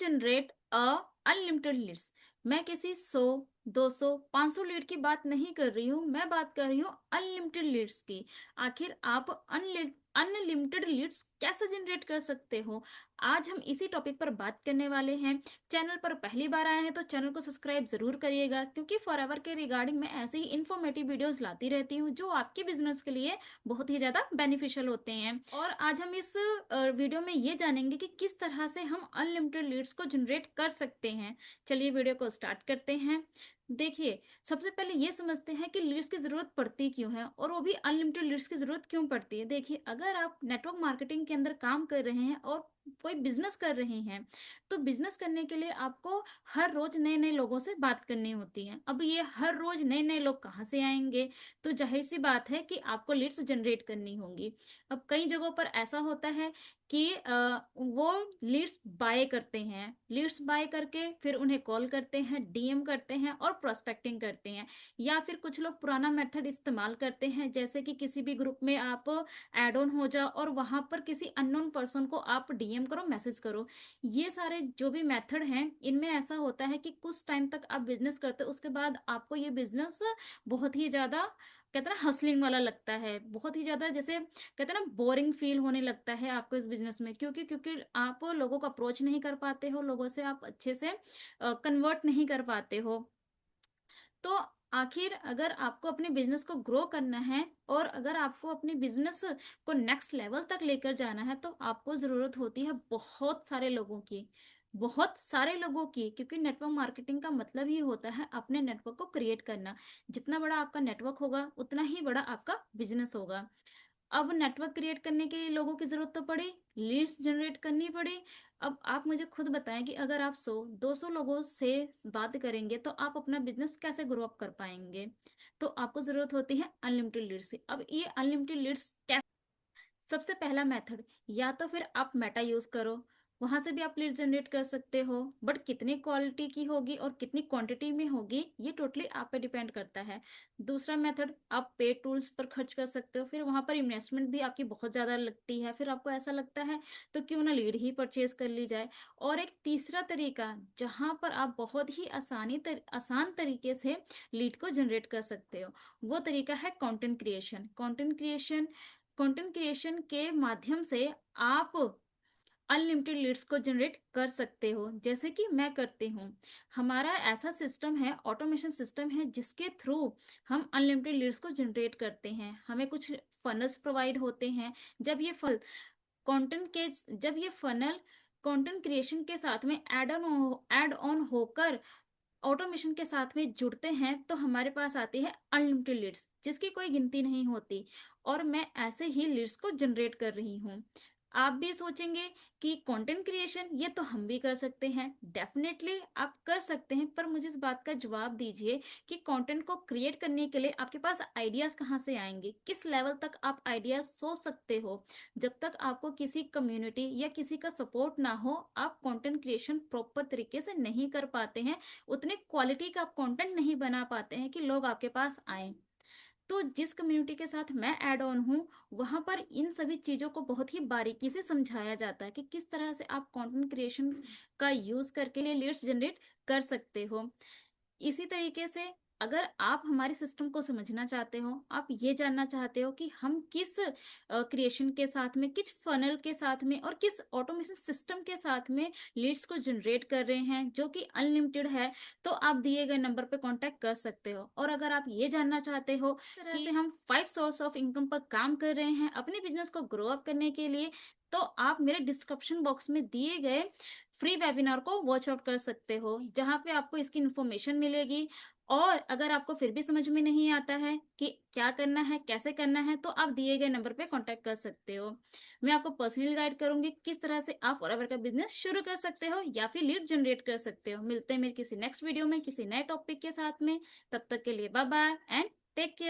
Generate a unlimited Leeds. मैं किसी 100, 200, 500 lead की बात नहीं कर रही हूँ, मैं बात कर रही हूँ अनलिमिटेड लीड्स की। आखिर आप अनलिमिटेड लीड्स कैसे जनरेट कर सकते हो, आज हम इसी टॉपिक पर बात करने वाले हैं। चैनल पर पहली बार आए हैं तो चैनल को सब्सक्राइब जरूर करिएगा, क्योंकि फॉरएवर के रिगार्डिंग मैं ऐसे ही इंफॉर्मेटिव वीडियोस लाती रहती हूँ जो आपके बिजनेस के लिए बहुत ही ज्यादा बेनिफिशियल होते हैं। और आज हम इस वीडियो में ये जानेंगे कि किस तरह से हम अनलिमिटेड लीड्स को जनरेट कर सकते हैं। चलिए वीडियो को स्टार्ट करते हैं। देखिए, सबसे पहले ये समझते हैं कि लीड्स की जरूरत पड़ती क्यों है, और वो भी अनलिमिटेड लीड्स की जरूरत क्यों पड़ती है। देखिए, अगर आप नेटवर्क मार्केटिंग के अंदर काम कर रहे हैं और कोई बिजनेस कर रहे हैं, तो बिजनेस करने के लिए आपको हर रोज नए नए लोगों से बात करनी होती है। अब ये हर रोज नए नए लोग कहाँ से आएंगे, तो जाहिर सी बात है कि आपको लीड्स जनरेट करनी होंगी। अब कई जगहों पर ऐसा होता है कि वो लीड्स बाय करते हैं, लीड्स बाय करके फिर उन्हें कॉल करते हैं, डीएम करते हैं और प्रोस्पेक्टिंग करते हैं। या फिर कुछ लोग पुराना मेथड इस्तेमाल करते हैं, जैसे कि किसी भी ग्रुप में आप ऐड ऑन हो जाओ और वहां पर किसी अननोन पर्सन को आप डीएम करो, मैसेज करो। ये सारे जो भी मेथड हैं, इनमें ऐसा होता है कि कुछ टाइम तक आप बिजनेस करते हो, उसके बाद आपको ये बिजनेस बहुत ही ज्यादा, कहते हैं ना, हसलिंग वाला लगता है। बहुत ही ज्यादा, जैसे कहते हैं ना, बोरिंग फील होने लगता है आपको इस बिजनेस में, क्योंकि आप लोगों को अप्रोच नहीं कर पाते हो, लोगों से आप अच्छे से कन्वर्ट नहीं कर पाते हो। तो आखिर अगर आपको अपने बिजनेस को ग्रो करना है और अगर आपको अपने बिजनेस को नेक्स्ट लेवल तक लेकर जाना है, तो आपको जरूरत होती है बहुत सारे लोगों की, बहुत सारे लोगों की। क्योंकि नेटवर्क मार्केटिंग का मतलब ही होता है अपने नेटवर्क को क्रिएट करना। जितना बड़ा आपका नेटवर्क होगा, उतना ही बड़ा आपका बिजनेस होगा। अब नेटवर्क क्रिएट करने के लिए लोगों की जरूरत तो पड़ी, लीड्स जनरेट करनी पड़ी। अब आप मुझे खुद बताएं कि अगर आप 100, 200 लोगों से बात करेंगे तो आप अपना बिजनेस कैसे ग्रो अप कर पाएंगे। तो आपको जरूरत होती है अनलिमिटेड लीड्स की। अब ये अनलिमिटेड लीड्स कैसे, सबसे पहला मेथड, या तो फिर आप मेटा यूज करो, वहां से भी आप लीड जनरेट कर सकते हो। बट कितनी क्वालिटी की होगी और कितनी क्वांटिटी में होगी, ये टोटली आप पे डिपेंड करता है। दूसरा मेथड, आप पे टूल्स पर खर्च कर सकते हो, फिर वहां पर इन्वेस्टमेंट भी आपकी बहुत ज्यादा लगती है, फिर आपको ऐसा लगता है तो क्यों ना लीड ही परचेज कर ली जाए। और एक तीसरा तरीका, जहां पर आप बहुत ही आसान तरीके से लीड को जनरेट कर सकते हो, वो तरीका है कंटेंट क्रिएशन। कंटेंट क्रिएशन के माध्यम से आप अनलिमिटेड लीड्स को जनरेट कर सकते हो, जैसे कि मैं करती हूँ। हमारा ऐसा सिस्टम है, ऑटोमेशन सिस्टम है, जिसके थ्रू हम अनलिमिटेड लीड्स को जनरेट करते हैं। हमें कुछ फनल्स प्रोवाइड होते हैं। जब ये फल कंटेंट के जब ये फनल कंटेंट क्रिएशन के साथ में ऐड ऑन होकर ऑटोमेशन के साथ में जुड़ते हैं, तो हमारे पास आती है अनलिमिटेड लीड्स, जिसकी कोई गिनती नहीं होती। और मैं ऐसे ही लीड्स को जनरेट कर रही हूँ। आप भी सोचेंगे कि कंटेंट क्रिएशन ये तो हम भी कर सकते हैं। डेफिनेटली आप कर सकते हैं, पर मुझे इस बात का जवाब दीजिए कि कंटेंट को क्रिएट करने के लिए आपके पास आइडियाज कहाँ से आएंगे, किस लेवल तक आप आइडियाज सोच सकते हो। जब तक आपको किसी कम्युनिटी या किसी का सपोर्ट ना हो, आप कंटेंट क्रिएशन प्रॉपर तरीके से नहीं कर पाते हैं, उतने क्वालिटी का आप कंटेंट नहीं बना पाते हैं कि लोग आपके पास आए। तो जिस कम्युनिटी के साथ मैं ऐड ऑन हूँ, वहां पर इन सभी चीजों को बहुत ही बारीकी से समझाया जाता है कि किस तरह से आप कंटेंट क्रिएशन का यूज करके लिए लीड्स जनरेट कर सकते हो। इसी तरीके से अगर आप हमारे सिस्टम को समझना चाहते हो, आप ये जानना चाहते हो कि हम किस क्रिएशन के साथ में, किस फनल के साथ में और किस ऑटोमेशन सिस्टम के साथ में लीड्स को जनरेट कर रहे हैं जो कि अनलिमिटेड है, तो आप दिए गए नंबर पे कांटेक्ट कर सकते हो। और अगर आप ये जानना चाहते हो तरह से हम 5 सोर्स ऑफ इनकम पर काम कर रहे हैं अपने बिजनेस को ग्रो अप करने के लिए, तो आप मेरे डिस्क्रिप्शन बॉक्स में दिए गए फ्री वेबिनार को वॉच आउट कर सकते हो, जहां पे आपको इसकी इन्फॉर्मेशन मिलेगी। और अगर आपको फिर भी समझ में नहीं आता है कि क्या करना है, कैसे करना है, तो आप दिए गए नंबर पे कांटेक्ट कर सकते हो। मैं आपको पर्सनली गाइड करूंगी किस तरह से आप फॉरएवर का बिजनेस शुरू कर सकते हो या फिर लीड जनरेट कर सकते हो। मिलते हैं मेरे किसी नेक्स्ट वीडियो में किसी नए टॉपिक के साथ में। तब तक के लिए bye bye and take care.